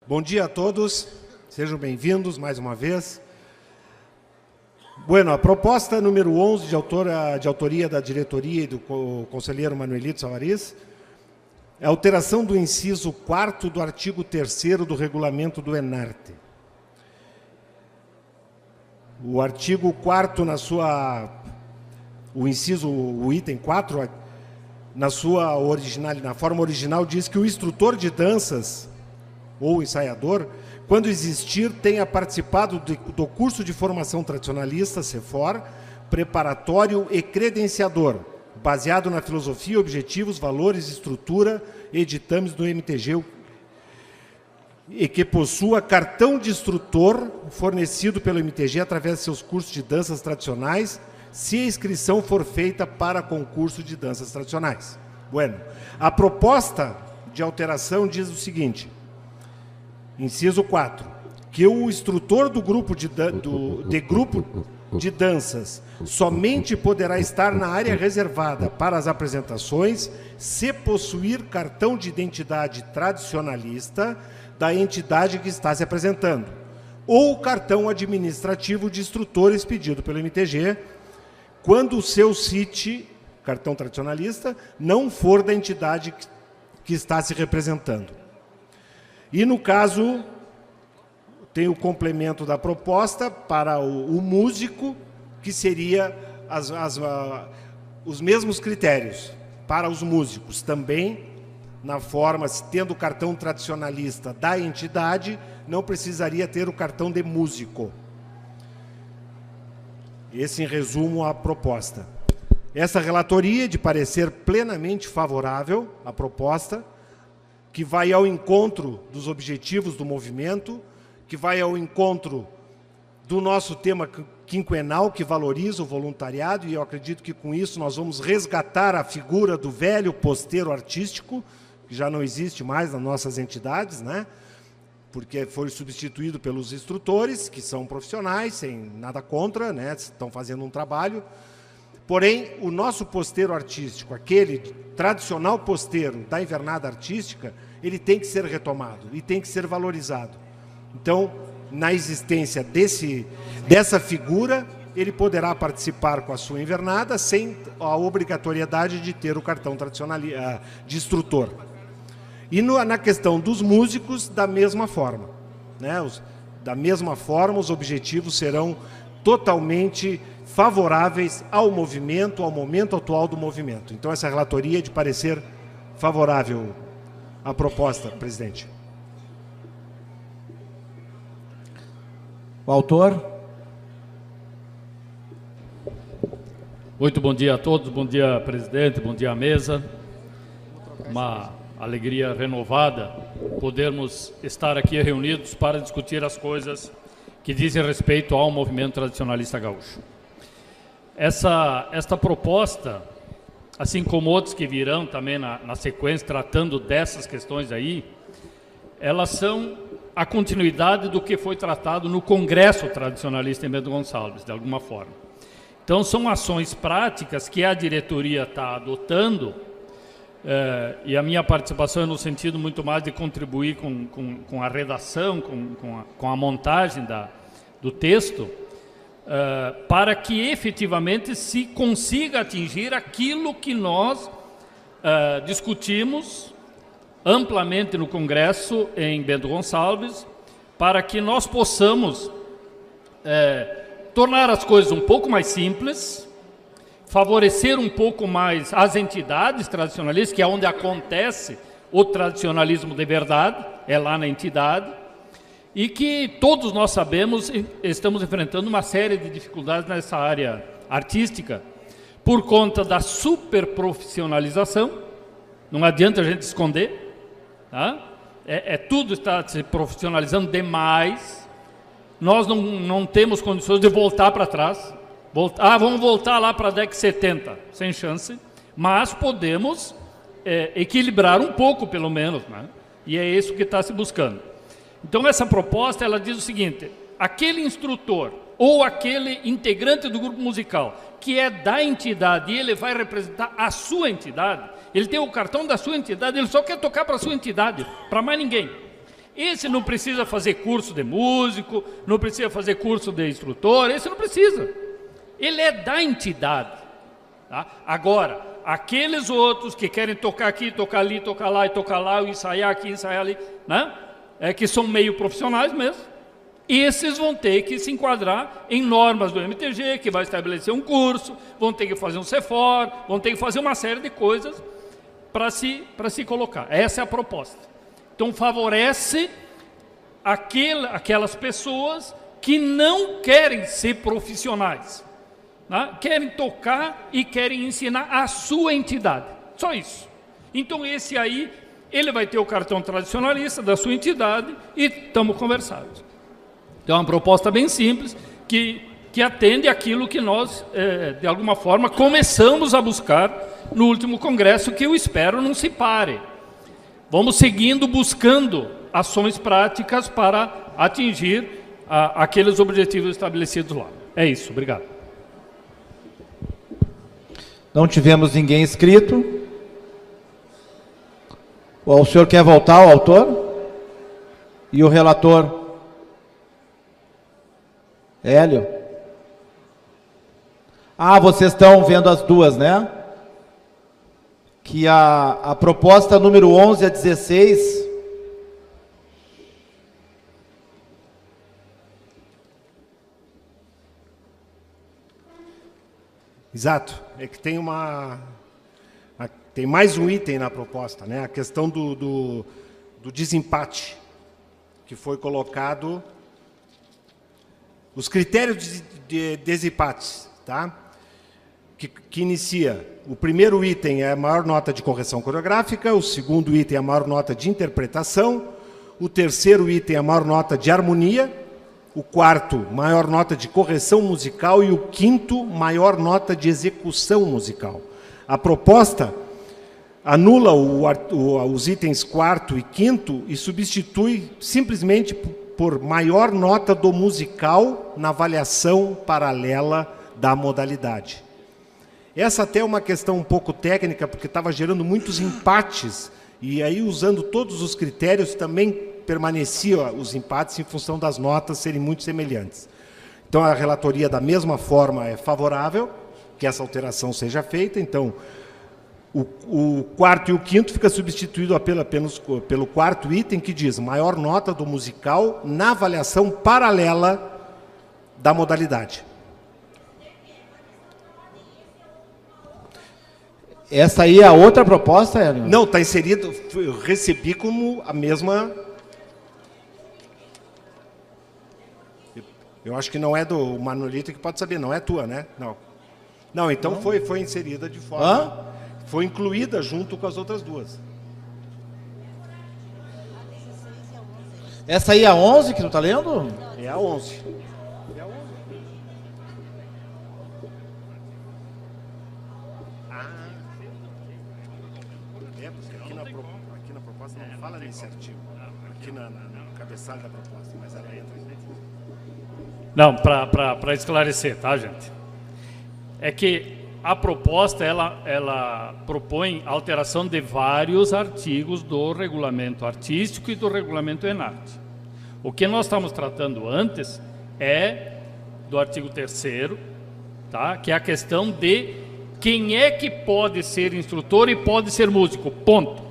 Bom dia a todos, sejam bem-vindos mais uma vez. Bueno, a proposta número 11, de autoria da diretoria e do conselheiro Manuelito Savariz, é a alteração do inciso 4º do artigo 3º do regulamento do ENARTE. O artigo 4º, o item 4, na forma original, diz que o instrutor de danças ou ensaiador, quando existir, tenha participado do curso de formação tradicionalista, CEFOR, preparatório e credenciador, baseado na filosofia, objetivos, valores, estrutura e ditames do MTG, e que possua cartão de instrutor fornecido pelo MTG através de seus cursos de danças tradicionais, se a inscrição for feita para concurso de danças tradicionais. Bueno, a proposta de alteração diz o seguinte: inciso 4, que o instrutor do grupo de danças somente poderá estar na área reservada para as apresentações se possuir cartão de identidade tradicionalista da entidade que está se apresentando, ou cartão administrativo de instrutor expedido pelo MTG, quando o seu CIT, cartão tradicionalista, não for da entidade que está se representando. E, no caso, tem o complemento da proposta para o músico, que seria os mesmos critérios para os músicos. Também, na forma, tendo o cartão tradicionalista da entidade, não precisaria ter o cartão de músico. Esse, em resumo, a proposta. Essa relatoria é de parecer plenamente favorável à proposta, que vai ao encontro dos objetivos do movimento, que vai ao encontro do nosso tema quinquenal, que valoriza o voluntariado, e eu acredito que com isso nós vamos resgatar a figura do velho posteiro artístico, que já não existe mais nas nossas entidades, né? Porque foi substituído pelos instrutores, que são profissionais, sem nada contra, né? Estão fazendo um trabalho. Porém, o nosso posteiro artístico, aquele tradicional posteiro da invernada artística, ele tem que ser retomado e tem que ser valorizado. Então, na existência dessa figura, ele poderá participar com a sua invernada sem a obrigatoriedade de ter o cartão tradicional de instrutor. E na questão dos músicos, da mesma forma, né? Da mesma forma, os objetivos serão totalmente favoráveis ao movimento, ao momento atual do movimento. Então, essa relatoria é de parecer favorável à proposta, presidente. O autor. Muito bom dia a todos, bom dia, presidente, bom dia à mesa. Uma alegria renovada podermos estar aqui reunidos para discutir as coisas que dizem respeito ao movimento tradicionalista gaúcho. Esta proposta, assim como outros que virão também na sequência, tratando dessas questões aí, elas são a continuidade do que foi tratado no Congresso Tradicionalista em Bento Gonçalves, de alguma forma. Então, são ações práticas que a diretoria está adotando, e a minha participação é no sentido muito mais de contribuir com a redação, com a montagem do texto, para que efetivamente se consiga atingir aquilo que nós discutimos amplamente no Congresso em Bento Gonçalves, para que nós possamos tornar as coisas um pouco mais simples, favorecer um pouco mais as entidades tradicionalistas, que é onde acontece o tradicionalismo de verdade, é lá na entidade, e que todos nós sabemos, estamos enfrentando uma série de dificuldades nessa área artística, por conta da superprofissionalização. Não adianta a gente esconder, tá? Tudo está se profissionalizando demais. Nós não temos condições de voltar para trás. Vamos voltar lá para a década de 70, sem chance, mas podemos equilibrar um pouco, pelo menos, né? E é isso que está se buscando. Então, essa proposta, ela diz o seguinte: aquele instrutor ou aquele integrante do grupo musical que é da entidade e ele vai representar a sua entidade, ele tem o cartão da sua entidade, ele só quer tocar para a sua entidade, para mais ninguém. Esse não precisa fazer curso de músico, não precisa fazer curso de instrutor, esse não precisa. Ele é da entidade. Tá? Agora, aqueles outros que querem tocar aqui, tocar ali, tocar lá, e tocar lá, ensaiar aqui, ensaiar ali, né? Que são meio profissionais mesmo, esses vão ter que se enquadrar em normas do MTG, que vai estabelecer um curso, vão ter que fazer um CEFOR, vão ter que fazer uma série de coisas para se colocar. Essa é a proposta. Então, favorece aquelas pessoas que não querem ser profissionais, né? Querem tocar e querem ensinar a sua entidade. Só isso. Então, esse aí, ele vai ter o cartão tradicionalista da sua entidade e estamos conversados. Então, é uma proposta bem simples que atende aquilo que nós, de alguma forma, começamos a buscar no último congresso, que eu espero não se pare. Vamos seguindo, buscando ações práticas para atingir aqueles objetivos estabelecidos lá. É isso, obrigado. Não tivemos ninguém inscrito. O senhor quer voltar, o autor? E o relator? Hélio? Ah, vocês estão vendo as duas, né? Que a proposta número 11 a 16... Exato. É que tem tem mais um item na proposta, né? A questão do desempate, que foi colocado... Os critérios de desempates, tá? Que inicia, o primeiro item é a maior nota de correção coreográfica, o segundo item é a maior nota de interpretação, o terceiro item é a maior nota de harmonia, o quarto, maior nota de correção musical e o quinto, maior nota de execução musical. A proposta anula os itens quarto e quinto e substitui simplesmente por maior nota do musical na avaliação paralela da modalidade. Essa até é uma questão um pouco técnica, porque estava gerando muitos empates, e aí, usando todos os critérios, também permaneciam os empates em função das notas serem muito semelhantes. Então, a relatoria, da mesma forma, é favorável que essa alteração seja feita. Então, o quarto e o quinto fica substituído apenas pelo quarto item, que diz maior nota do musical na avaliação paralela da modalidade. Essa aí é a outra proposta, Hélio? Não, está inserido, eu recebi como a mesma... Eu acho que não é do Manolito, que pode saber, não é tua, né? Não. Não, então não. Foi inserida de forma... Hã? Foi incluída junto com as outras duas. Essa aí é a 11 que tu está lendo? É a 11. É a 11. Porque aqui na proposta não fala nesse artigo. Aqui no cabeçalho da proposta, mas ela entra. Não, para esclarecer, tá, gente? É que a proposta, ela propõe alteração de vários artigos do regulamento artístico e do regulamento ENARTE. O que nós estamos tratando antes é do artigo 3º, tá? Que é a questão de quem é que pode ser instrutor e pode ser músico, ponto.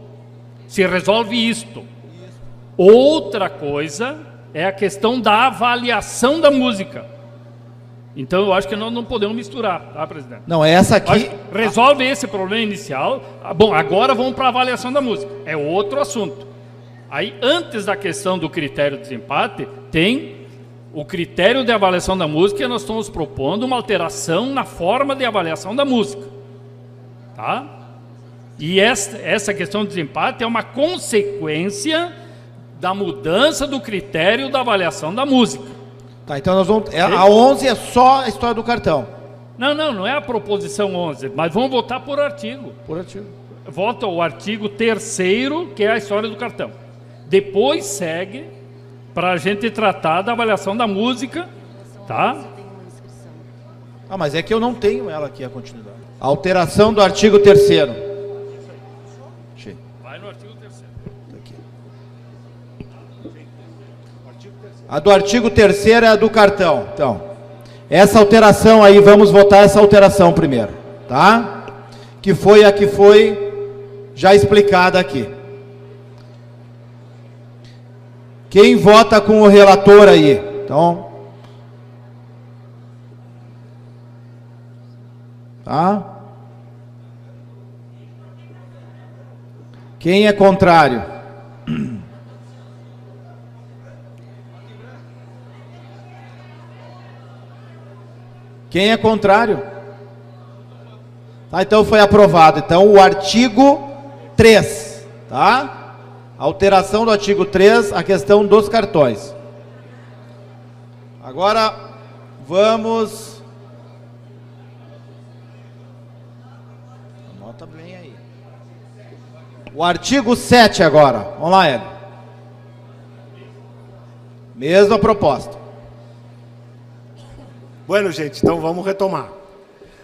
Se resolve isto. Outra coisa é a questão da avaliação da música. Então, eu acho que nós não podemos misturar, tá, presidente? Não, essa aqui... Resolve esse problema inicial. Bom, agora vamos para a avaliação da música. É outro assunto. Aí, antes da questão do critério de desempate, tem o critério de avaliação da música, e nós estamos propondo uma alteração na forma de avaliação da música. Tá? E essa questão de desempate é uma consequência da mudança do critério da avaliação da música. Tá, então nós vamos... A 11 é só a história do cartão. Não é a proposição 11, mas vamos votar por artigo. Por artigo. Vota o artigo 3º, que é a história do cartão. Depois segue para a gente tratar da avaliação da música, tá? Ah, mas é que eu não tenho ela aqui, a continuidade. Alteração do artigo 3º. Vai no artigo 3º. Tá aqui. A do artigo 3º é a do cartão. Então, essa alteração aí, vamos votar essa alteração primeiro, tá? Que foi a que foi já explicada aqui. Quem vota com o relator aí? Então, tá? Quem é contrário? Quem é contrário? Tá, então foi aprovado. Então o artigo 3, tá? Alteração do artigo 3, a questão dos cartões. Agora vamos... Anota bem aí. O artigo 7 agora. Vamos lá, Hélio. Mesma proposta. Bueno, gente, então vamos retomar.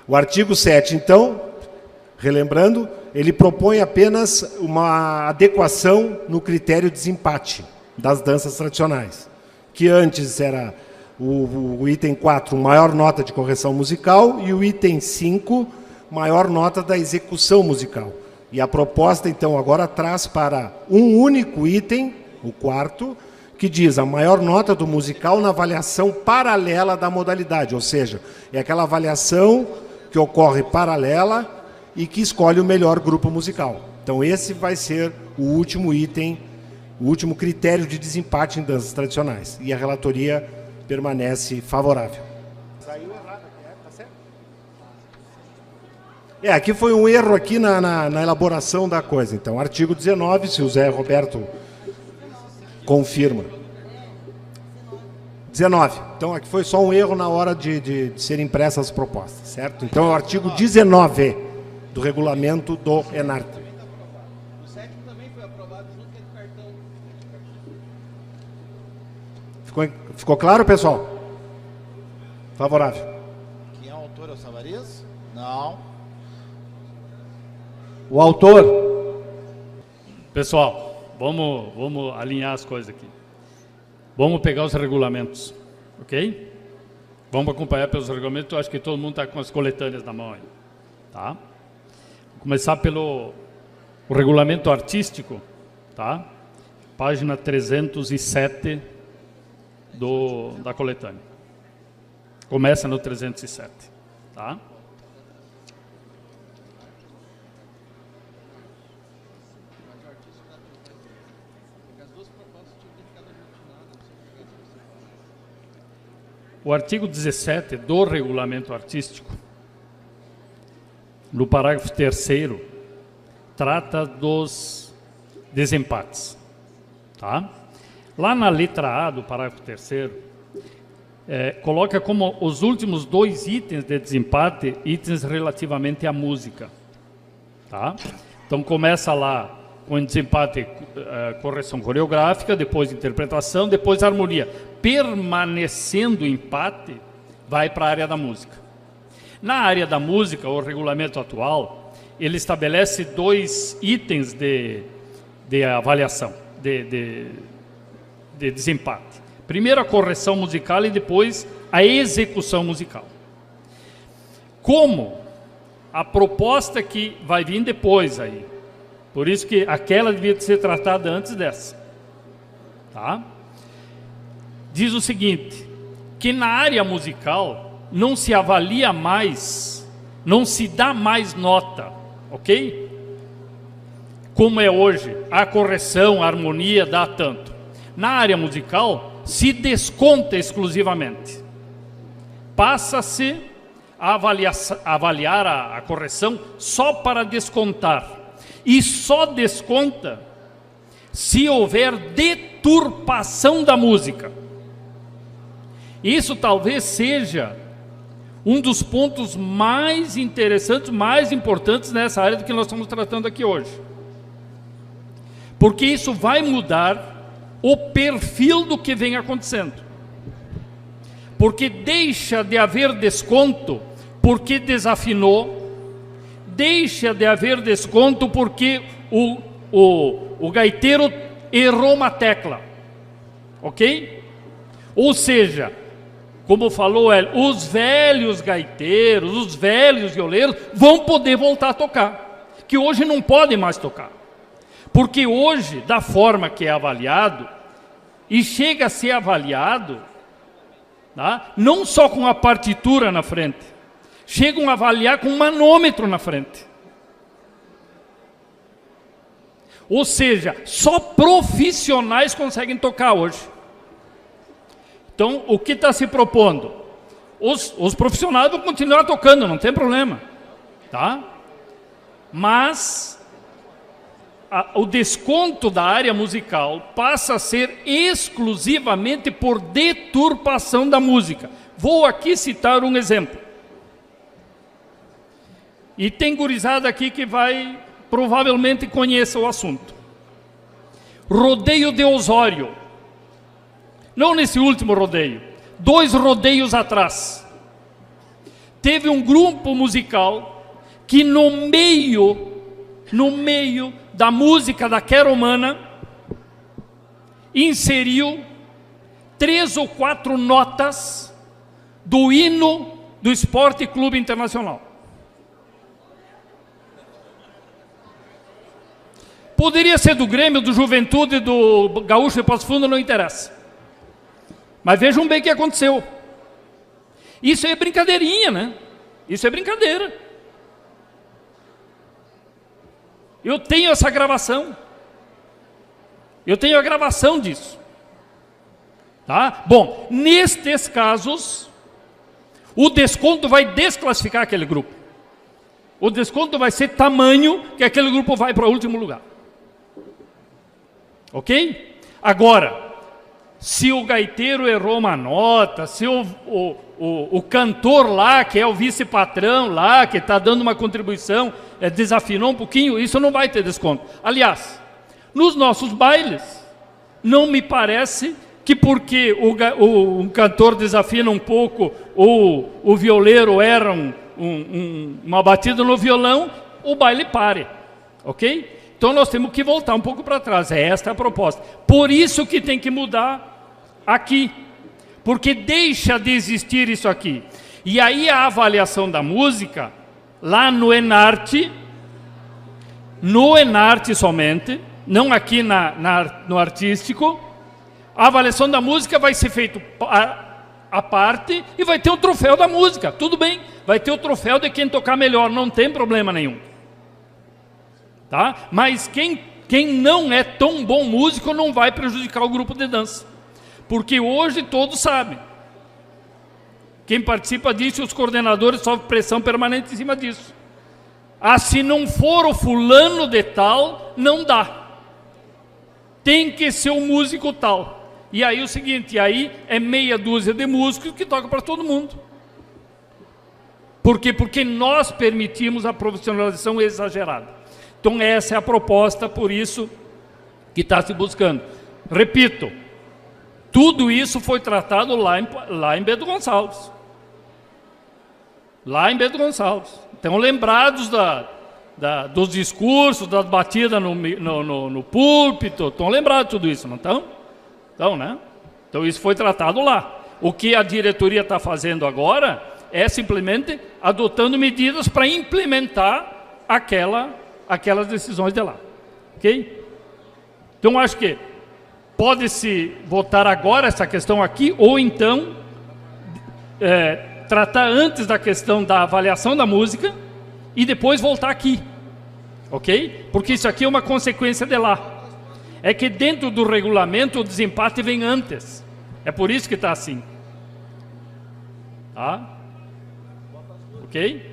O artigo 7, então, relembrando, ele propõe apenas uma adequação no critério de desempate das danças tradicionais, que antes era o item 4, maior nota de correção musical, e o item 5, maior nota da execução musical. E a proposta, então, agora traz para um único item, o quarto, que diz a maior nota do musical na avaliação paralela da modalidade, ou seja, é aquela avaliação que ocorre paralela e que escolhe o melhor grupo musical. Então esse vai ser o último item, o último critério de desempate em danças tradicionais. E a relatoria permanece favorável. Saiu errado aqui, tá certo? Aqui foi um erro aqui na elaboração da coisa. Então, artigo 19, se o Zé Roberto confirma. 19. Então, aqui foi só um erro na hora de serem impressas as propostas, certo? Então, é o artigo 19 do regulamento do ENART. O 7 também foi aprovado junto com o cartão. Ficou claro, pessoal? Favorável. Quem é o autor? É o Savarias? Não. O autor? Pessoal, vamos alinhar as coisas aqui. Vamos pegar os regulamentos, ok? Vamos acompanhar pelos regulamentos. Eu acho que todo mundo está com as coletâneas na mão aí, tá? Vou começar pelo o regulamento artístico, tá? Página 307 da coletânea. Começa no 307, tá? O artigo 17 do regulamento artístico, no parágrafo 3º, trata dos desempates, tá? Lá na letra A do parágrafo 3º, coloca como os últimos 2 itens de desempate, itens relativamente à música, tá? Então começa lá com desempate, correção coreográfica, depois interpretação, depois harmonia. Permanecendo o empate, vai para a área da música. Na área da música, o regulamento atual, ele estabelece 2 itens de avaliação, de desempate. Primeiro a correção musical e depois a execução musical. Como a proposta que vai vir depois aí, por isso que aquela devia ser tratada antes dessa, tá? Diz o seguinte, que na área musical não se avalia mais, não se dá mais nota, ok? Como é hoje, a correção, a harmonia dá tanto. Na área musical, se desconta exclusivamente. Passa-se a avaliar a correção só para descontar. E só desconta se houver deturpação da música. Isso talvez seja um dos pontos mais interessantes, mais importantes nessa área do que nós estamos tratando aqui hoje. Porque isso vai mudar o perfil do que vem acontecendo. Porque deixa de haver desconto porque desafinou, deixa de haver desconto porque o gaiteiro errou uma tecla, ok? Ou seja, como falou ele, os velhos gaiteiros, os velhos violeiros vão poder voltar a tocar, que hoje não podem mais tocar. Porque hoje, da forma que é avaliado, e chega a ser avaliado, tá? Não só com a partitura na frente, chegam a avaliar com um manômetro na frente. Ou seja, só profissionais conseguem tocar hoje. Então, o que está se propondo? Os profissionais vão continuar tocando, não tem problema. Tá? Mas o desconto da área musical passa a ser exclusivamente por deturpação da música. Vou aqui citar um exemplo. E tem gurizada aqui que vai, provavelmente conheça o assunto. Rodeio de Osório. Não nesse último rodeio, 2 rodeios atrás, teve um grupo musical que no meio da música da Queromana, inseriu 3 ou 4 notas do hino do Esporte Clube Internacional. Poderia ser do Grêmio, do Juventude, do Gaúcho e Passo Fundo, não interessa. Mas vejam bem o que aconteceu. Isso é brincadeirinha, né? Isso é brincadeira. Eu tenho essa gravação. Eu tenho a gravação disso. Tá? Bom, nestes casos, o desconto vai desclassificar aquele grupo. O desconto vai ser tamanho que aquele grupo vai para o último lugar. Ok? Agora, se o gaiteiro errou uma nota, se o cantor lá, que é o vice-patrão lá, que está dando uma contribuição, desafinou um pouquinho, isso não vai ter desconto. Aliás, nos nossos bailes, não me parece que porque o cantor desafina um pouco, ou o violeiro erra uma batida no violão, o baile pare. Ok? Então nós temos que voltar um pouco para trás. Esta é a proposta. Por isso que tem que mudar aqui, porque deixa de existir isso aqui. E aí a avaliação da música, lá no Enarte somente, não aqui no artístico, a avaliação da música vai ser feita à parte e vai ter o troféu da música, tudo bem, vai ter o troféu de quem tocar melhor, não tem problema nenhum. Tá? Mas quem não é tão bom músico não vai prejudicar o grupo de dança. Porque hoje todos sabem. Quem participa disso, os coordenadores sofrem pressão permanente em cima disso. Ah, se não for o fulano de tal, não dá. Tem que ser um músico tal. E aí o seguinte, aí é meia dúzia de músicos que tocam para todo mundo. Por quê? Porque nós permitimos a profissionalização exagerada. Então essa é a proposta, por isso que está se buscando. Repito, tudo isso foi tratado lá em Bento Gonçalves. Lá em Bento Gonçalves. Estão lembrados dos discursos, das batidas no púlpito, estão lembrados de tudo isso, não estão? Então, né? Então isso foi tratado lá. O que a diretoria está fazendo agora é simplesmente adotando medidas para implementar aquelas decisões de lá. Ok? Então acho que pode-se votar agora essa questão aqui, ou então tratar antes da questão da avaliação da música e depois voltar aqui, ok? Porque isso aqui é uma consequência de lá. É que dentro do regulamento o desempate vem antes. É por isso que está assim. Tá? Ok?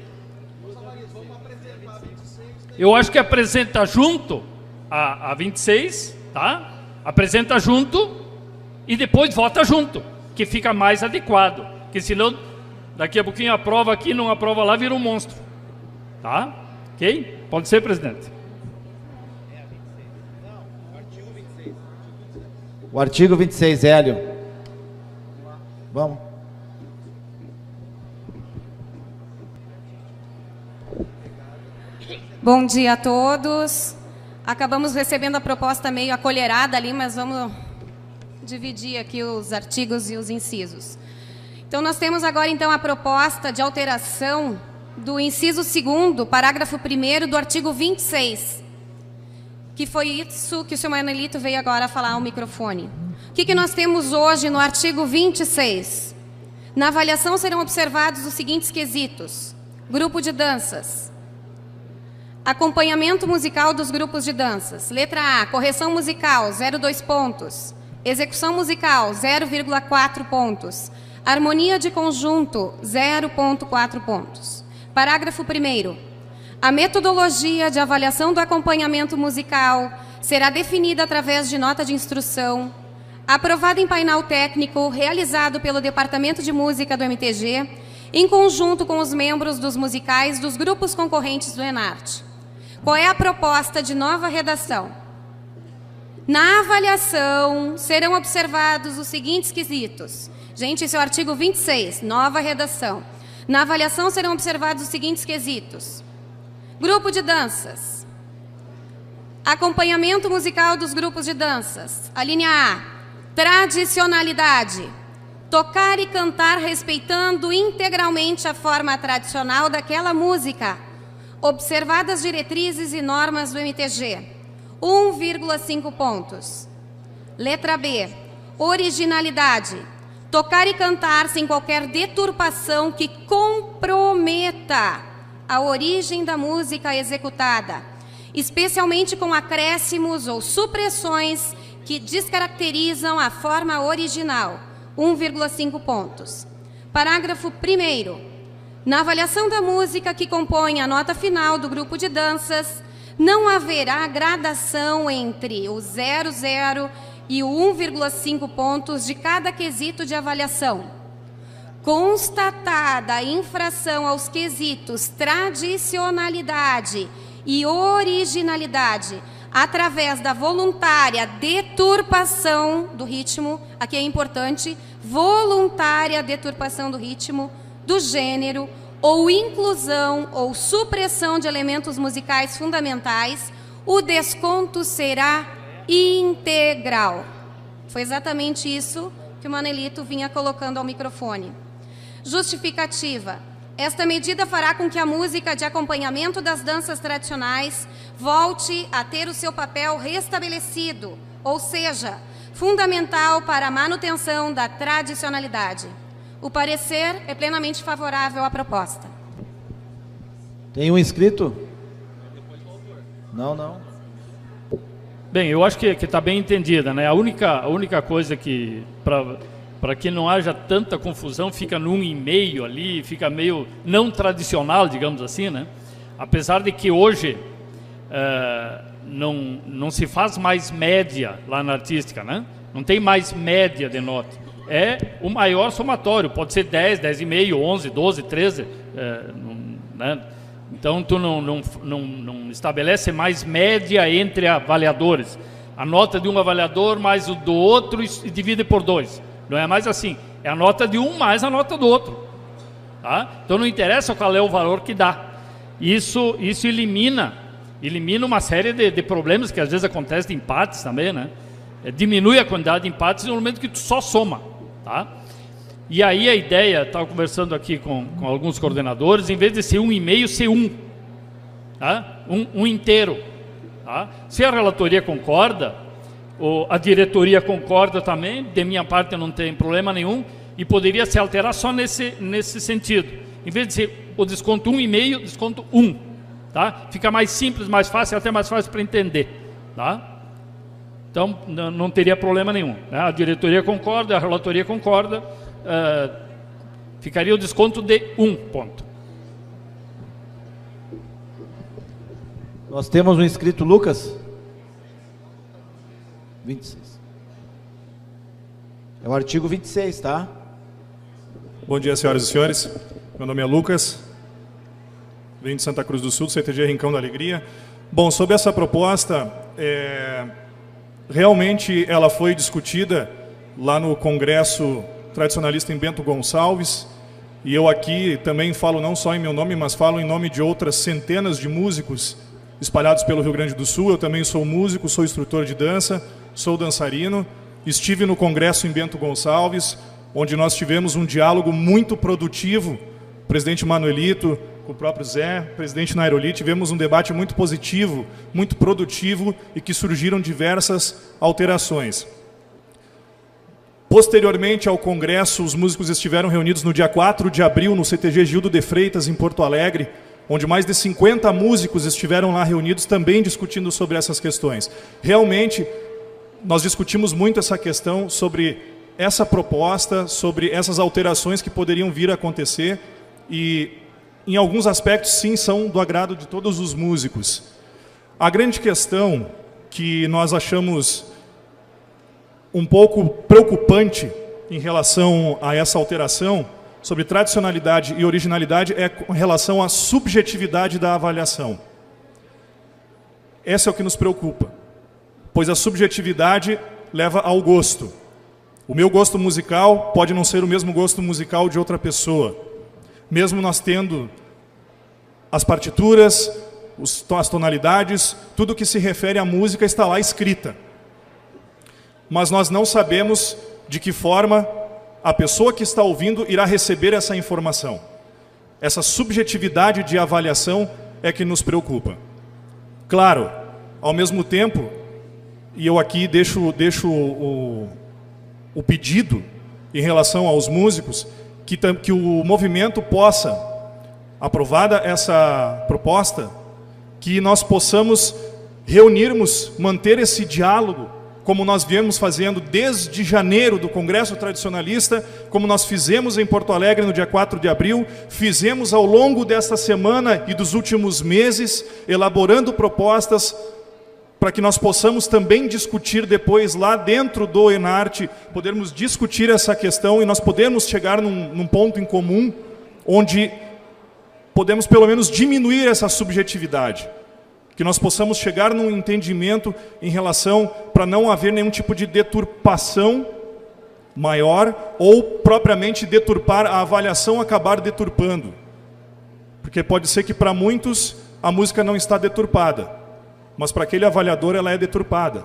Eu acho que apresenta junto a 26, tá? Apresenta junto e depois vota junto, que fica mais adequado, porque senão daqui a pouquinho aprova aqui, não aprova lá, vira um monstro. Tá? Ok? Pode ser, presidente. O artigo 26, Hélio. Vamos. Bom dia a todos. Acabamos recebendo a proposta meio acolherada ali, mas vamos dividir aqui os artigos e os incisos. Então, nós temos agora, então, a proposta de alteração do inciso 2º, parágrafo 1º do artigo 26, que foi isso que o senhor Manelito veio agora falar ao microfone. O que nós temos hoje no artigo 26? Na avaliação serão observados os seguintes quesitos: grupo de danças, acompanhamento musical dos grupos de danças. Letra A, correção musical, 0,2 pontos. Execução musical, 0,4 pontos. Harmonia de conjunto, 0,4 pontos. Parágrafo 1º. A metodologia de avaliação do acompanhamento musical será definida através de nota de instrução, aprovada em painel técnico, realizado pelo Departamento de Música do MTG, em conjunto com os membros dos musicais dos grupos concorrentes do ENARTE. Qual é a proposta de nova redação? Na avaliação serão observados os seguintes quesitos. Gente, esse é o artigo 26, nova redação. Na avaliação serão observados os seguintes quesitos: grupo de danças, acompanhamento musical dos grupos de danças. A linha A, tradicionalidade, tocar e cantar respeitando integralmente a forma tradicional daquela música, observadas diretrizes e normas do MTG, 1,5 pontos. Letra B, originalidade, tocar e cantar sem qualquer deturpação que comprometa a origem da música executada, especialmente com acréscimos ou supressões que descaracterizam a forma original, 1,5 pontos. Parágrafo 1º. Na avaliação da música que compõe a nota final do grupo de danças, não haverá gradação entre o 0,0 e o 1,5 pontos de cada quesito de avaliação. Constatada a infração aos quesitos tradicionalidade e originalidade através da voluntária deturpação do ritmo, aqui é importante, voluntária deturpação do ritmo, do gênero, ou inclusão ou supressão de elementos musicais fundamentais, o desconto será integral. Foi exatamente isso que o Manelito vinha colocando ao microfone. Justificativa. Esta medida fará com que a música de acompanhamento das danças tradicionais volte a ter o seu papel restabelecido, ou seja, fundamental para a manutenção da tradicionalidade. O parecer é plenamente favorável à proposta. Tem um inscrito? Não. Bem, eu acho que está bem entendida, né? A única coisa que, para que não haja tanta confusão, fica no 1,5 ali, fica meio não tradicional, digamos assim, né? Apesar de que hoje não se faz mais média lá na artística, né? Não tem mais média de nota. É o maior somatório, pode ser 10, 10,5, 11, 12, 13, né? Então, tu não estabelece mais média entre avaliadores. A nota de um avaliador mais o do outro e divide por 2. Não é mais assim. É a nota de um mais a nota do outro. Tá? Então, não interessa qual é o valor que dá. Isso elimina uma série de problemas que às vezes acontecem de empates também, né? Diminui a quantidade de empates no momento que tu só soma. Tá? E aí a ideia, estava conversando aqui com alguns coordenadores, em vez de ser 1,5, ser 1. Tá? Um inteiro. Tá? Se a relatoria concorda, a diretoria concorda também, de minha parte não tem problema nenhum, e poderia se alterar só nesse sentido. Em vez de ser o desconto 1,5, desconto 1. Tá? Fica mais simples, mais fácil, até mais fácil para entender. Tá? Então, não teria problema nenhum. Né? A diretoria concorda, a relatoria concorda, ficaria o desconto de 1 ponto. Nós temos um inscrito, Lucas. 26. É o artigo 26, tá? Bom dia, senhoras e senhores. Meu nome é Lucas, venho de Santa Cruz do Sul, do CTG Rincão da Alegria. Bom, sobre essa proposta, realmente ela foi discutida lá no Congresso Tradicionalista em Bento Gonçalves, e eu aqui também falo não só em meu nome, mas falo em nome de outras centenas de músicos espalhados pelo Rio Grande do Sul. Eu também sou músico, sou instrutor de dança, sou dançarino, estive no congresso em Bento Gonçalves, onde nós tivemos um diálogo muito produtivo, o presidente Manuelito, com o próprio Zé, o presidente Nairoli, tivemos um debate muito positivo, muito produtivo e que surgiram diversas alterações. Posteriormente ao congresso, os músicos estiveram reunidos no dia 4 de abril no CTG Gildo de Freitas, em Porto Alegre, onde mais de 50 músicos estiveram lá reunidos também discutindo sobre essas questões. Realmente, nós discutimos muito essa questão sobre essa proposta, sobre essas alterações que poderiam vir a acontecer e, em alguns aspectos, sim, são do agrado de todos os músicos. A grande questão que nós achamos um pouco preocupante em relação a essa alteração sobre tradicionalidade e originalidade é com relação à subjetividade da avaliação. Esse é o que nos preocupa, pois a subjetividade leva ao gosto. O meu gosto musical pode não ser o mesmo gosto musical de outra pessoa, mesmo nós tendo as partituras, as tonalidades, tudo que se refere à música está lá escrita. Mas nós não sabemos de que forma a pessoa que está ouvindo irá receber essa informação. Essa subjetividade de avaliação é que nos preocupa. Claro, ao mesmo tempo, e eu aqui deixo o pedido em relação aos músicos, que o movimento possa, aprovada essa proposta, que nós possamos reunirmos, manter esse diálogo, como nós viemos fazendo desde janeiro do Congresso Tradicionalista, como nós fizemos em Porto Alegre no dia 4 de abril, fizemos ao longo desta semana e dos últimos meses, elaborando propostas para que nós possamos também discutir depois lá dentro do Enarte, podermos discutir essa questão e nós podemos chegar num ponto em comum, onde podemos pelo menos diminuir essa subjetividade. Que nós possamos chegar num entendimento em relação para não haver nenhum tipo de deturpação maior ou propriamente deturpar a avaliação, acabar deturpando. Porque pode ser que para muitos a música não está deturpada, mas para aquele avaliador ela é deturpada.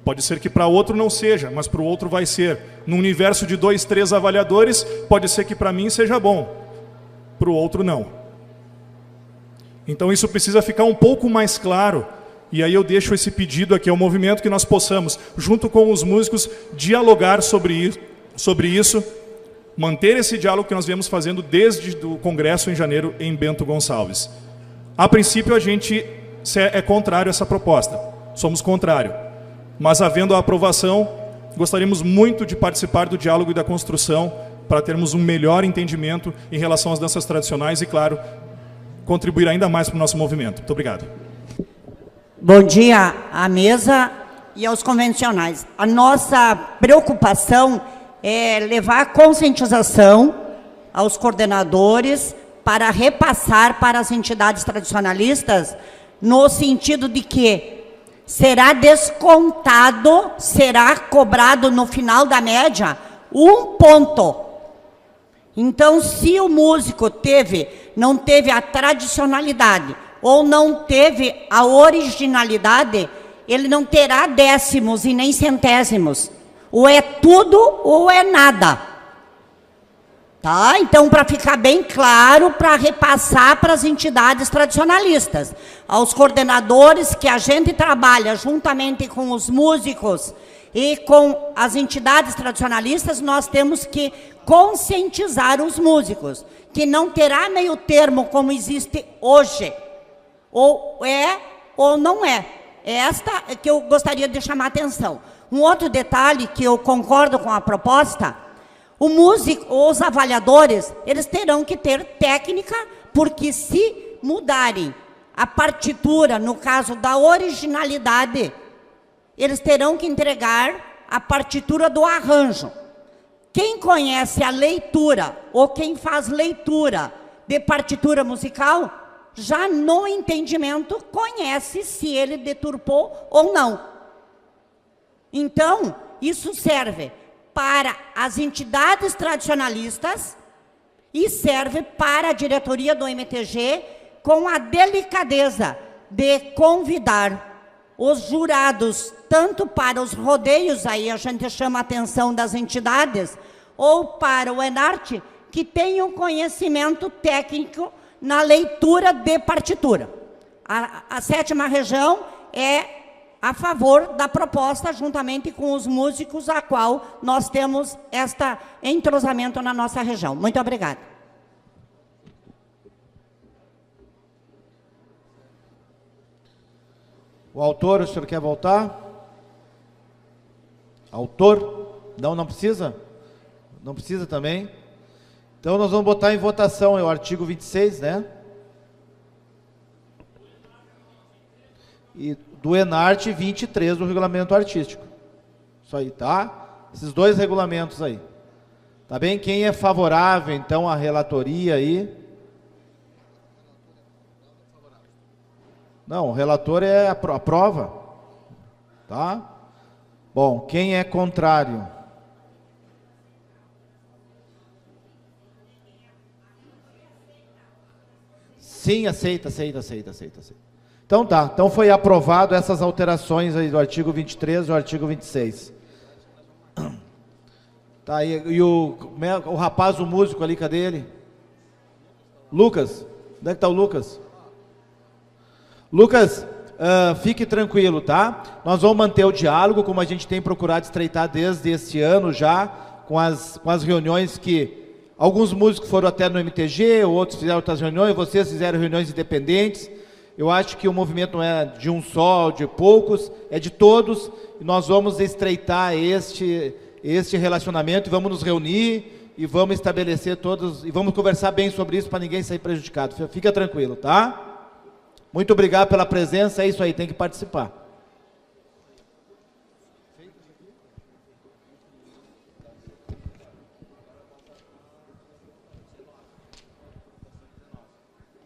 Pode ser que para outro não seja, mas para o outro vai ser. Num universo de 2, 3 avaliadores, pode ser que para mim seja bom, para o outro não. Então isso precisa ficar um pouco mais claro, e aí eu deixo esse pedido aqui ao movimento que nós possamos, junto com os músicos, dialogar sobre isso, manter esse diálogo que nós viemos fazendo desde o congresso em janeiro em Bento Gonçalves. A princípio a gente é contrário a essa proposta, somos contrário, mas havendo a aprovação, gostaríamos muito de participar do diálogo e da construção para termos um melhor entendimento em relação às danças tradicionais e, claro, contribuir ainda mais para o nosso movimento. Muito obrigado. Bom dia à mesa e aos convencionais. A nossa preocupação é levar a conscientização aos coordenadores para repassar para as entidades tradicionalistas no sentido de que será descontado, será cobrado no final da média 1 ponto. Então, se o músico não teve a tradicionalidade ou não teve a originalidade, ele não terá décimos e nem centésimos. Ou é tudo ou é nada. Tá? Então, para ficar bem claro, para repassar para as entidades tradicionalistas, aos coordenadores que a gente trabalha juntamente com os músicos e com as entidades tradicionalistas, nós temos que conscientizar os músicos, que não terá meio termo como existe hoje. Ou é ou não é. É esta que eu gostaria de chamar a atenção. Um outro detalhe que eu concordo com a proposta, o músico, os avaliadores, eles terão que ter técnica, porque se mudarem a partitura, no caso da originalidade, eles terão que entregar a partitura do arranjo. Quem conhece a leitura, ou quem faz leitura de partitura musical, já no entendimento conhece se ele deturpou ou não. Então, isso serve para as entidades tradicionalistas e serve para a diretoria do MTG com a delicadeza de convidar os jurados tanto para os rodeios, aí a gente chama a atenção das entidades, ou para o Enarte, que tenham conhecimento técnico na leitura de partitura. A 7ª região é a favor da proposta, juntamente com os músicos, a qual nós temos este entrosamento na nossa região. Muito obrigada. O autor, o senhor quer voltar? Autor? Não precisa? Não precisa também? Então nós vamos botar em votação, é o artigo 26, né? E do Enarte 23 do regulamento artístico. Isso aí, tá? Esses dois regulamentos aí. Tá bem? Quem é favorável, então, à relatoria aí? Não, o relator é a prova. Tá? Bom, quem é contrário? Sim, aceita. Então tá, então foi aprovado essas alterações aí do artigo 23 e do artigo 26. Tá, e o rapaz, o músico ali, cadê ele? Lucas, onde é que tá o Lucas? Lucas, fique tranquilo, tá? Nós vamos manter o diálogo, como a gente tem procurado estreitar desde esse ano já, com as reuniões que alguns músicos foram até no MTG, outros fizeram outras reuniões, vocês fizeram reuniões independentes. Eu acho que o movimento não é de um só, de poucos, é de todos, e nós vamos estreitar este relacionamento, e vamos nos reunir, e vamos estabelecer todos, e vamos conversar bem sobre isso, para ninguém sair prejudicado. Fica tranquilo, tá? Muito obrigado pela presença, é isso aí, tem que participar.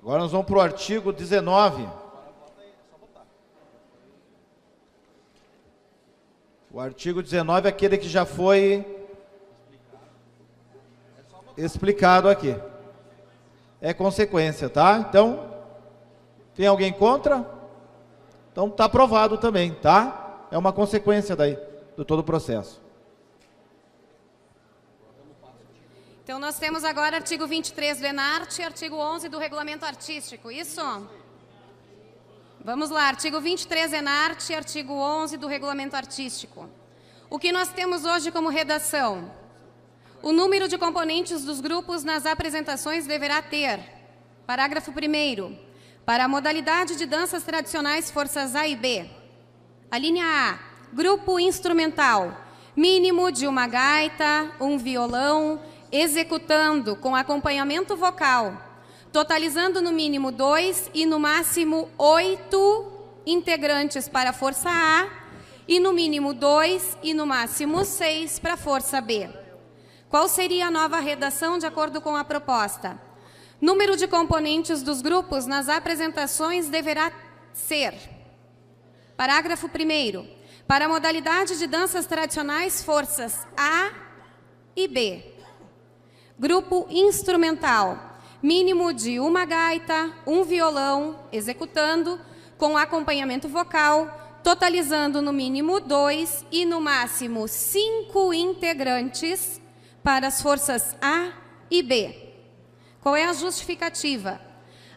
Agora nós vamos para o artigo 19. O artigo 19 é aquele que já foi explicado aqui. É consequência, tá? Então, tem alguém contra? Então está aprovado também, tá? É uma consequência daí, do todo o processo. Então, nós temos agora artigo 23 do Enarte e artigo 11 do Regulamento Artístico, isso? Vamos lá, artigo 23 Enarte e artigo 11 do Regulamento Artístico. O que nós temos hoje como redação? O número de componentes dos grupos nas apresentações deverá ter, parágrafo 1º, para a modalidade de danças tradicionais forças A e B. A linha A, grupo instrumental, mínimo de uma gaita, um violão, executando com acompanhamento vocal, totalizando no mínimo 2 e no máximo 8 integrantes para a força A e no mínimo 2 e no máximo 6 para a força B. Qual seria a nova redação de acordo com a proposta? Número de componentes dos grupos nas apresentações deverá ser, parágrafo 1º, para a modalidade de danças tradicionais forças A e B. Grupo instrumental, mínimo de uma gaita, um violão, executando, com acompanhamento vocal, totalizando no mínimo 2 e no máximo 5 integrantes para as forças A e B. Qual é a justificativa?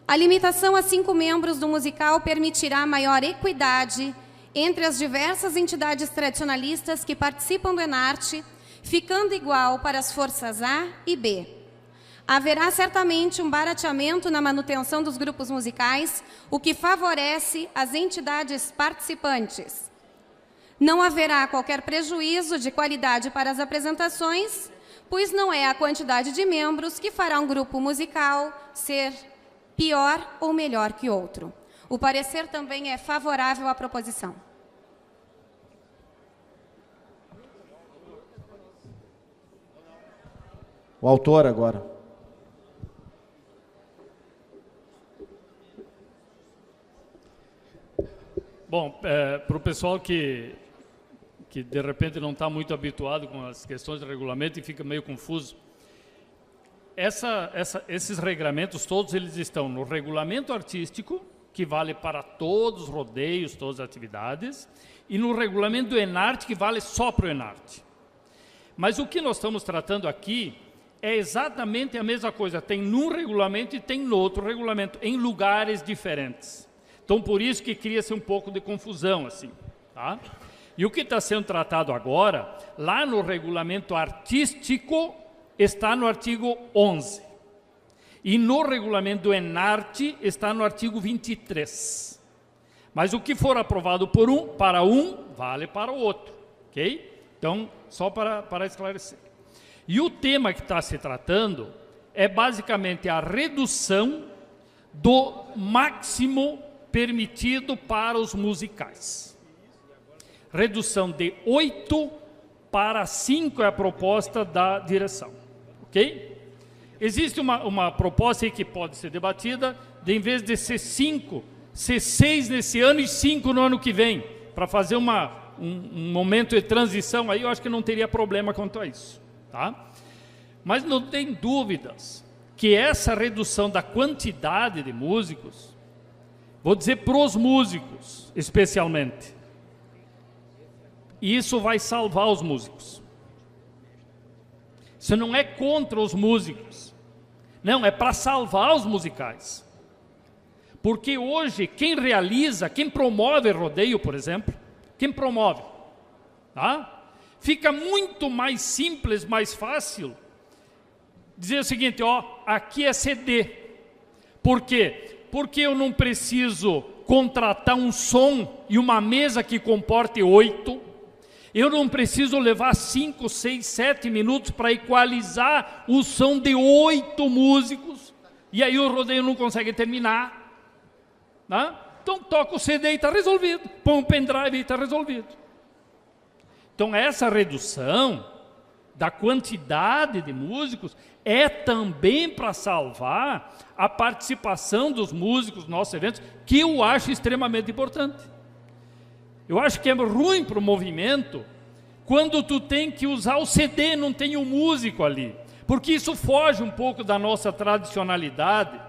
A limitação a 5 membros do musical permitirá maior equidade entre as diversas entidades tradicionalistas que participam do Enarte, ficando igual para as forças A e B. Haverá certamente um barateamento na manutenção dos grupos musicais, o que favorece as entidades participantes. Não haverá qualquer prejuízo de qualidade para as apresentações, pois não é a quantidade de membros que fará um grupo musical ser pior ou melhor que outro. O parecer também é favorável à proposição. O autor agora. Bom, para o pessoal que de repente não está muito habituado com as questões de regulamento e fica meio confuso, esses regulamentos todos eles estão no regulamento artístico que vale para todos os rodeios, todas as atividades, e no regulamento do Enarte, que vale só para o Enarte. Mas o que nós estamos tratando aqui é exatamente a mesma coisa, tem num regulamento e tem no outro regulamento, em lugares diferentes. Então, por isso que cria-se um pouco de confusão, assim, tá? E o que está sendo tratado agora, lá no regulamento artístico, está no artigo 11. E no regulamento do Enarte está no artigo 23. Mas o que for aprovado para um, vale para o outro. Ok? Então, só para esclarecer. E o tema que está se tratando é basicamente a redução do máximo permitido para os musicais. Redução de 8 para 5 é a proposta da direção. Ok? Existe uma proposta aí que pode ser debatida, de em vez de ser 5, ser 6 nesse ano e 5 no ano que vem, para fazer um momento de transição aí, eu acho que não teria problema quanto a isso. Tá? Mas não tem dúvidas que essa redução da quantidade de músicos, vou dizer para os músicos especialmente, isso vai salvar os músicos. Isso não é contra os músicos. Não, é para salvar os musicais. Porque hoje, quem realiza, quem promove rodeio, por exemplo, quem promove, tá? Fica muito mais simples, mais fácil, dizer o seguinte, ó, aqui é CD. Por quê? Porque eu não preciso contratar um som e uma mesa que comporte 8, eu não preciso levar 5, 6, 7 minutos para equalizar o som de 8 músicos, e aí o rodeio não consegue terminar. Tá? Então toca o CD e está resolvido, põe um pendrive e está resolvido. Então essa redução da quantidade de músicos é também para salvar a participação dos músicos nos nossos eventos, que eu acho extremamente importante. Eu acho que é ruim para o movimento quando tu tem que usar o CD, não tem o músico ali, porque isso foge um pouco da nossa tradicionalidade.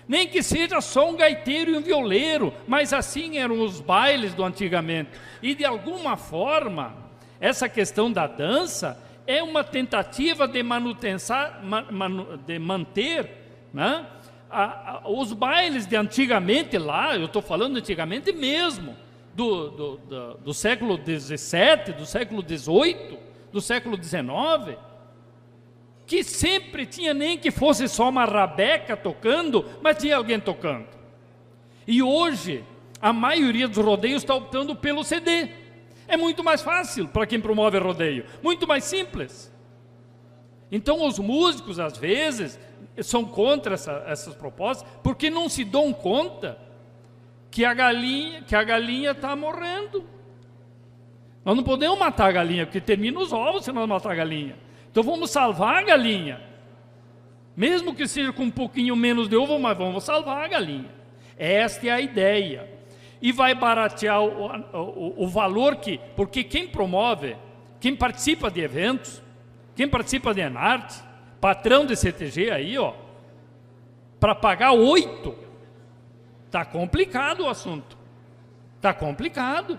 Nem que seja só um gaiteiro e um violeiro, mas assim eram os bailes do antigamente. E de alguma forma, essa questão da dança é uma tentativa de manter, né, os bailes de antigamente lá, eu estou falando antigamente mesmo, do século XVII, do século XVIII, do século XIX, que sempre tinha, nem que fosse só uma rabeca tocando, mas tinha alguém tocando. E hoje, a maioria dos rodeios está optando pelo CD. É muito mais fácil para quem promove rodeio, muito mais simples. Então os músicos, às vezes, são contra essas propostas, porque não se dão conta que a galinha está morrendo. Nós não podemos matar a galinha, porque termina os ovos se nós matar a galinha. Então vamos salvar a galinha. Mesmo que seja com um pouquinho menos de ovo, mas vamos salvar a galinha. Esta é a ideia. E vai baratear o valor porque quem promove, quem participa de eventos, quem participa de Enarte, patrão de CTG aí, ó, para pagar 8, está complicado o assunto. Está complicado.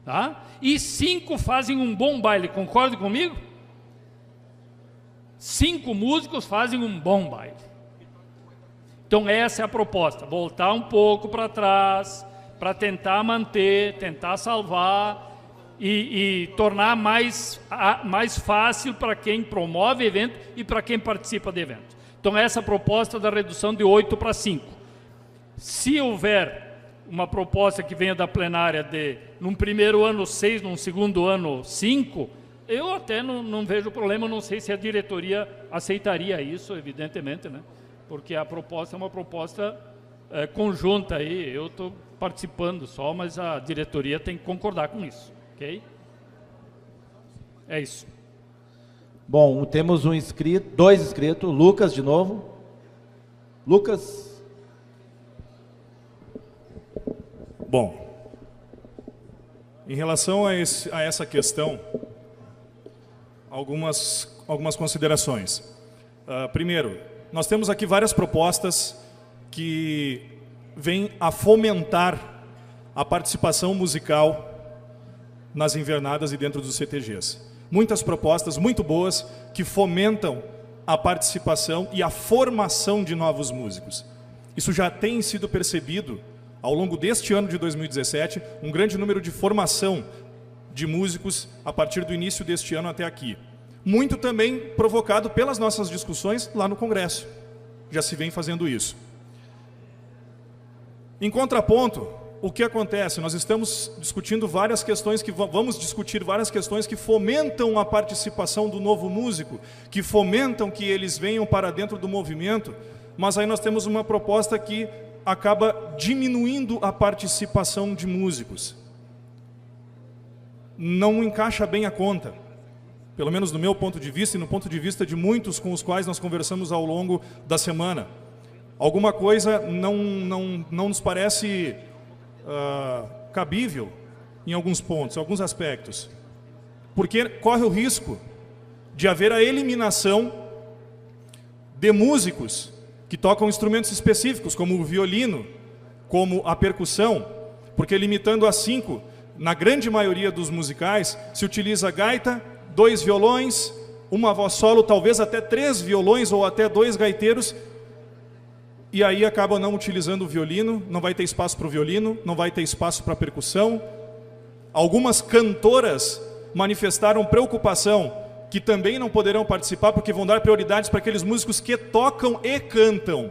Tá? E 5 fazem um bom baile, concorda comigo? 5 músicos fazem um bom baile. Então essa é a proposta, voltar um pouco para trás, para tentar manter, tentar salvar e tornar mais fácil para quem promove evento e para quem participa de evento. Então essa é a proposta da redução de 8 para 5. Se houver uma proposta que venha da plenária de, num primeiro ano 6, num segundo ano 5, eu até não vejo problema, não sei se a diretoria aceitaria isso, evidentemente, né? Porque a proposta é uma proposta conjunta aí, eu estou participando só, mas a diretoria tem que concordar com isso, ok? É isso. Bom, temos dois inscritos, Lucas de novo. Lucas. Bom, em relação a essa questão, algumas considerações. Primeiro, nós temos aqui várias propostas que vem a fomentar a participação musical nas invernadas e dentro dos CTGs. Muitas propostas muito boas que fomentam a participação e a formação de novos músicos. Isso já tem sido percebido ao longo deste ano de 2017, um grande número de formação de músicos a partir do início deste ano até aqui. Muito também provocado pelas nossas discussões lá no Congresso. Já se vem fazendo isso. Em contraponto, o que acontece? Nós estamos discutindo várias questões vamos discutir várias questões que fomentam a participação do novo músico, que fomentam que eles venham para dentro do movimento, mas aí nós temos uma proposta que acaba diminuindo a participação de músicos. Não encaixa bem a conta, pelo menos do meu ponto de vista e no ponto de vista de muitos com os quais nós conversamos ao longo da semana. Alguma coisa não nos parece cabível em alguns pontos, em alguns aspectos, porque corre o risco de haver a eliminação de músicos que tocam instrumentos específicos, como o violino, como a percussão, porque limitando a 5, na grande maioria dos musicais, se utiliza gaita, 2 violões, uma voz solo, talvez até 3 violões ou até 2 gaiteiros, e aí acaba não utilizando o violino, não vai ter espaço para o violino, não vai ter espaço para a percussão. Algumas cantoras manifestaram preocupação que também não poderão participar porque vão dar prioridades para aqueles músicos que tocam e cantam.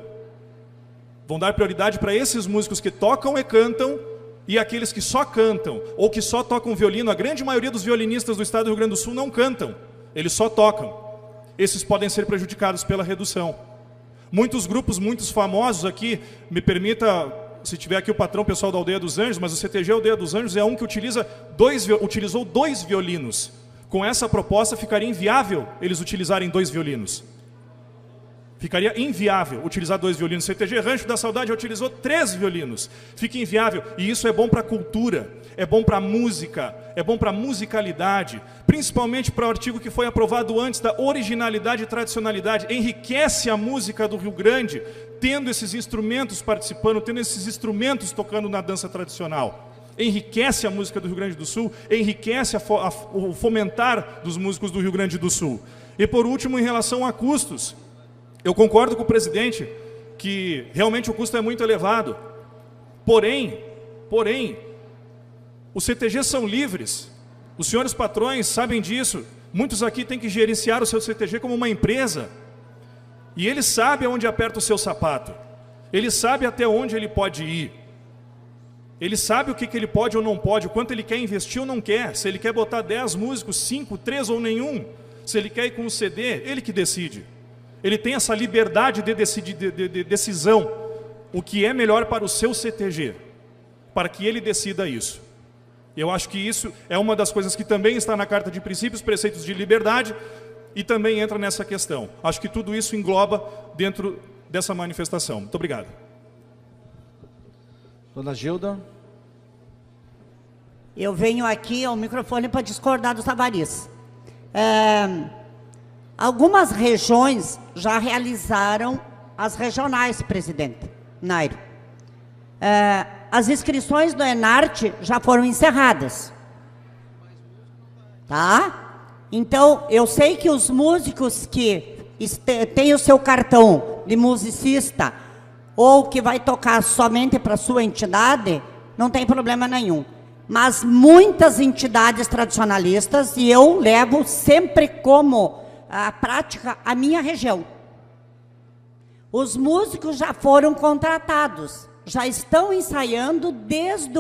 Vão dar prioridade para esses músicos que tocam e cantam e aqueles que só cantam ou que só tocam violino. A grande maioria dos violinistas do estado do Rio Grande do Sul não cantam, eles só tocam. Esses podem ser prejudicados pela redução. Muitos grupos, muitos famosos aqui, me permita, se tiver aqui o patrão pessoal da Aldeia dos Anjos, mas o CTG Aldeia dos Anjos é um que utilizou 2 violinos. Com essa proposta ficaria inviável eles utilizarem 2 violinos. Ficaria inviável utilizar 2 violinos. O CTG Rancho da Saudade utilizou 3 violinos. Fica inviável. E isso é bom para a cultura, é bom para a música, é bom para a musicalidade, principalmente para o artigo que foi aprovado antes da originalidade e tradicionalidade. Enriquece a música do Rio Grande, tendo esses instrumentos participando, tendo esses instrumentos tocando na dança tradicional. Enriquece a música do Rio Grande do Sul, enriquece o fomentar dos músicos do Rio Grande do Sul. E por último, em relação a custos, eu concordo com o presidente que realmente o custo é muito elevado. Porém, os CTGs são livres. Os senhores patrões sabem disso. Muitos aqui têm que gerenciar o seu CTG como uma empresa. E ele sabe aonde aperta o seu sapato. Ele sabe até onde ele pode ir. Ele sabe o que ele pode ou não pode, o quanto ele quer investir ou não quer. Se ele quer botar 10 músicos, 5, 3 ou nenhum. Se ele quer ir com um CD, ele que decide. Ele tem essa liberdade de decisão, o que é melhor para o seu CTG, para que ele decida isso. Eu acho que isso é uma das coisas que também está na Carta de Princípios, Preceitos de Liberdade, e também entra nessa questão. Acho que tudo isso engloba dentro dessa manifestação. Muito obrigado. Dona Gilda. Eu venho aqui ao microfone para discordar do Tavares. Algumas regiões já realizaram as regionais, presidente Nairo. As inscrições do Enarte já foram encerradas. Tá? Então, eu sei que os músicos que têm o seu cartão de musicista ou que vai tocar somente para a sua entidade, não tem problema nenhum. Mas muitas entidades tradicionalistas, e eu levo sempre como a prática a minha região. Os músicos já foram contratados, já estão ensaiando desde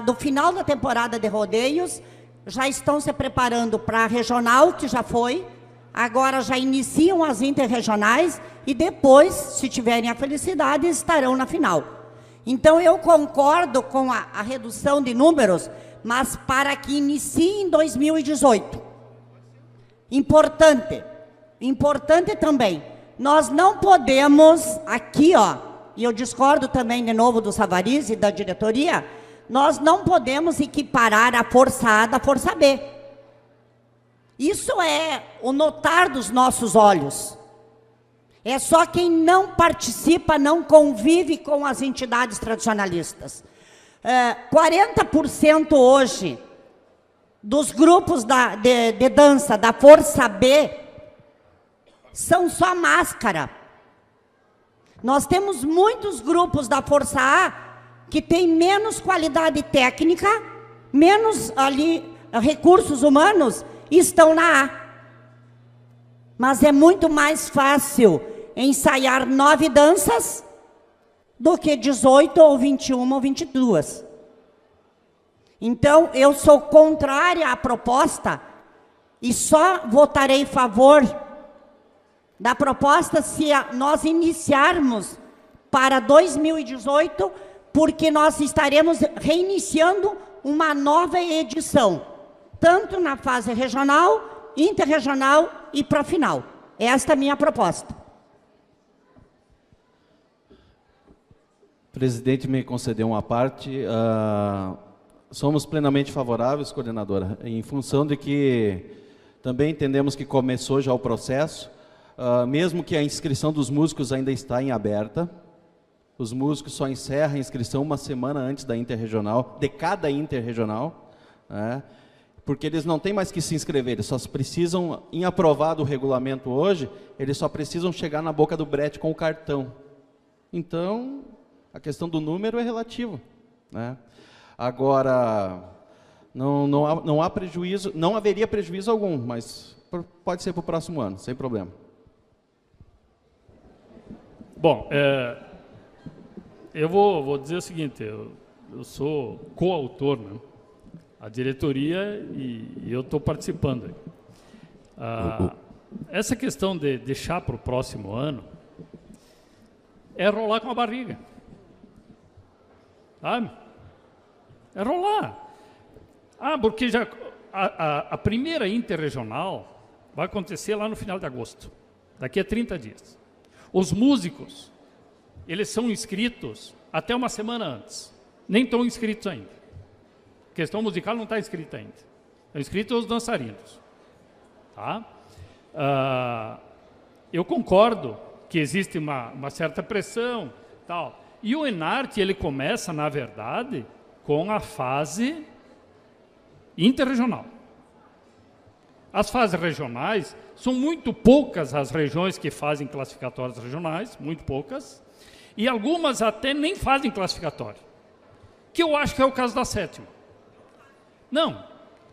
do final da temporada de rodeios, já estão se preparando para a regional, que já foi, agora já iniciam as interregionais e depois, se tiverem a felicidade, estarão na final. Então eu concordo com a redução de números, mas para que inicie em 2018. Importante também, nós não podemos, aqui e eu discordo também de novo do Tavares e da diretoria, nós não podemos equiparar a Força A da Força B. Isso é o notar dos nossos olhos. É só quem não participa, não convive com as entidades tradicionalistas. 40% hoje dos grupos de dança da Força B são só máscara. Nós temos muitos grupos da Força A que têm menos qualidade técnica, menos ali recursos humanos, e estão na A. Mas é muito mais fácil ensaiar 9 danças do que 18 ou 21 ou 22. Então, eu sou contrária à proposta e só votarei a favor da proposta se nós iniciarmos para 2018, porque nós estaremos reiniciando uma nova edição, tanto na fase regional, interregional e para a final. Esta é a minha proposta. O presidente me concedeu uma parte. Somos plenamente favoráveis, coordenadora, em função de que também entendemos que começou já o processo, mesmo que a inscrição dos músicos ainda está em aberta. Os músicos só encerram a inscrição uma semana antes da interregional, de cada interregional, né? Porque eles não têm mais que se inscrever, eles só precisam, em aprovado o regulamento hoje, eles só precisam chegar na boca do brete com o cartão. Então, a questão do número é relativa, né? Agora, não há prejuízo, não haveria prejuízo algum, mas pode ser para o próximo ano, sem problema. Bom, eu vou dizer o seguinte, eu sou coautor, né? A diretoria e eu estou participando. Essa questão de deixar para o próximo ano é rolar com a barriga. Sabe? É rolar. Porque já a primeira interregional vai acontecer lá no final de agosto, daqui a 30 dias. Os músicos, eles são inscritos até uma semana antes. Nem estão inscritos ainda. A questão musical não está inscrita ainda. Estão inscritos os dançarinos. Tá? Eu concordo que existe uma certa pressão, tal. E o Enarte, ele começa, na verdade, com a fase interregional. As fases regionais, são muito poucas as regiões que fazem classificatórias regionais, muito poucas, e algumas até nem fazem classificatório, que eu acho que é o caso da 7ª. Não.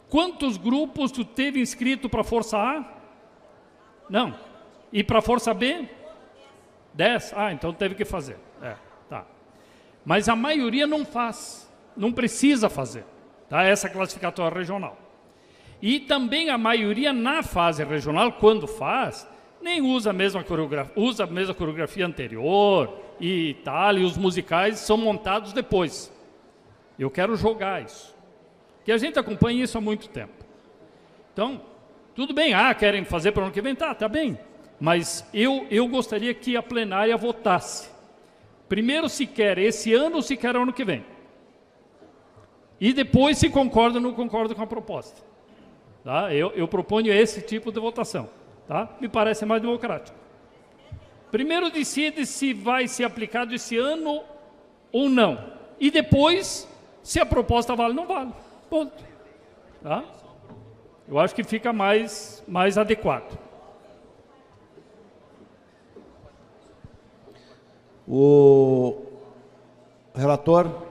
Quantos grupos tu teve inscrito para a Força A? Não. E para a Força B? 10? Então teve que fazer. Tá. Mas a maioria não faz, não precisa fazer, tá? Essa classificatória regional. E também a maioria na fase regional, quando faz, nem usa a mesma coreografia, usa a mesma coreografia anterior e tal, e os musicais são montados depois. Eu quero jogar isso. Que a gente acompanha isso há muito tempo. Então, tudo bem, querem fazer para o ano que vem, tá bem. Mas eu gostaria que a plenária votasse. Primeiro se quer esse ano ou se quer ano que vem. E depois se concorda ou não concorda com a proposta. Tá? Eu proponho esse tipo de votação. Tá? Me parece mais democrático. Primeiro decide se vai ser aplicado esse ano ou não. E depois, se a proposta vale ou não vale. Ponto. Tá? Eu acho que fica mais adequado. O relator.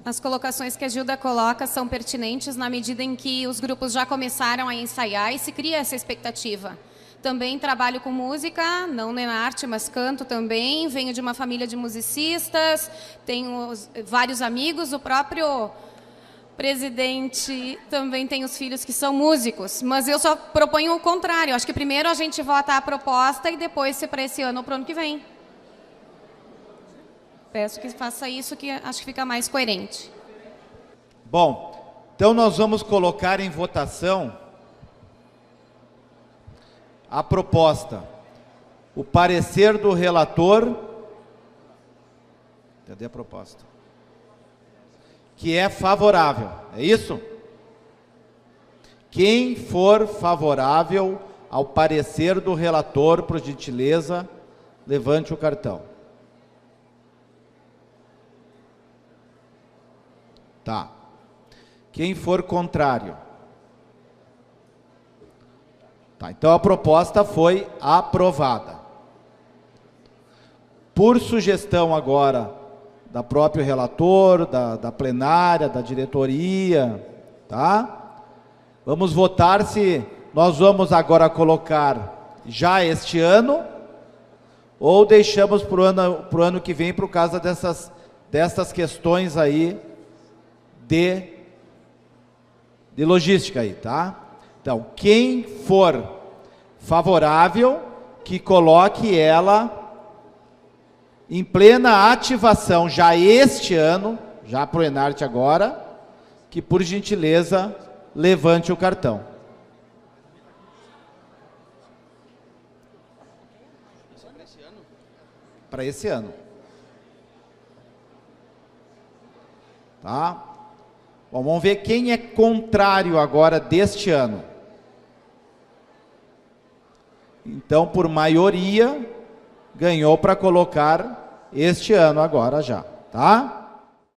As colocações que a Gilda coloca são pertinentes na medida em que os grupos já começaram a ensaiar e se cria essa expectativa. Também trabalho com música, não na arte, mas canto também. Venho de uma família de musicistas, tenho vários amigos, o próprio presidente também tem os filhos que são músicos. Mas eu só proponho o contrário. Acho que primeiro a gente vota a proposta e depois se para esse ano ou para o ano que vem. Peço que faça isso, que acho que fica mais coerente. Bom, então nós vamos colocar em votação a proposta, o parecer do relator Cadê a proposta? Que é favorável, é isso? Quem for favorável ao parecer do relator, por gentileza, levante o cartão. Tá. Quem for contrário? Tá, então a proposta foi aprovada. Por sugestão agora da próprio relator, da plenária, da diretoria, tá? Vamos votar se nós vamos agora colocar já este ano ou deixamos para o ano que vem por causa dessas questões aí de logística aí, tá? Então, quem for favorável, que coloque ela em plena ativação já este ano, já para o Enarte agora, que por gentileza levante o cartão. Para esse ano. Tá? Bom, vamos ver quem é contrário agora deste ano. Então, por maioria, ganhou para colocar este ano agora já, tá?